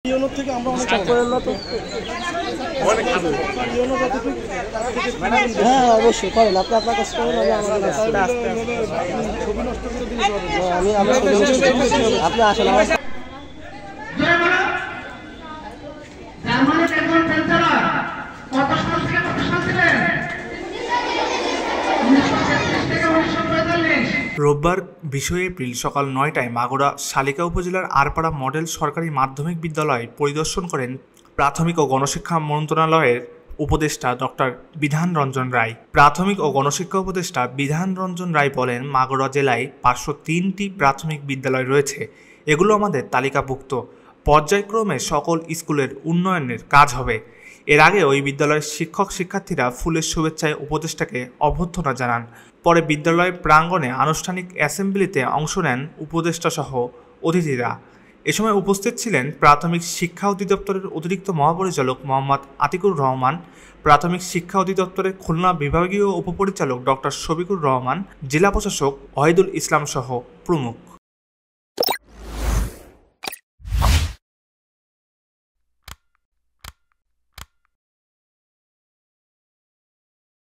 YONO থেকে আমরা অনেক হ্যাঁ অবশ্যই করেন আপনি আপনার কাছে করেন আমি আপনি আসেন আমার রোববার 20 এপ্রিল সকাল 9টায় মাগুরা শালিকা উপজেলার আরপাড়া মডেল সরকারি মাধ্যমিক বিদ্যালয় পরিদর্শন করেন প্রাথমিক ও গণশিক্ষা মন্ত্রণালয়ের উপদেষ্টা ডক্টর বিধান রঞ্জন রায়। প্রাথমিক ও গণশিক্ষা উপদেষ্টা বিধান রঞ্জন রায় বলেন, মাগুরা জেলায় 503টি প্রাথমিক বিদ্যালয় রয়েছে। এগুলো আমাদের তালিকাভুক্ত। পর্যায়ক্রমে সকল স্কুলের উন্নয়নের কাজ হবে। এর আগে ওই বিদ্যালয়ের শিক্ষক শিক্ষার্থীরা ফুলের শুভেচ্ছায় উপদেষ্টাকে অভ্যর্থনা জানান। পরে বিদ্যালয়ের প্রাঙ্গণে আনুষ্ঠানিক অ্যাসেম্বলিতে অংশ নেন উপদেষ্টাসহ অতিথিরা। এ সময় উপস্থিত ছিলেন প্রাথমিক শিক্ষা অধিদপ্তরের অতিরিক্ত মহাপরিচালক মোহাম্মদ আতিকুর রহমান, প্রাথমিক শিক্ষা অধিদপ্তরের খুলনা বিভাগীয় উপপরিচালক ডক্টর শফিকুর রহমান, জেলা প্রশাসক ওয়াহিদুল ইসলাম সহ প্রমুখ।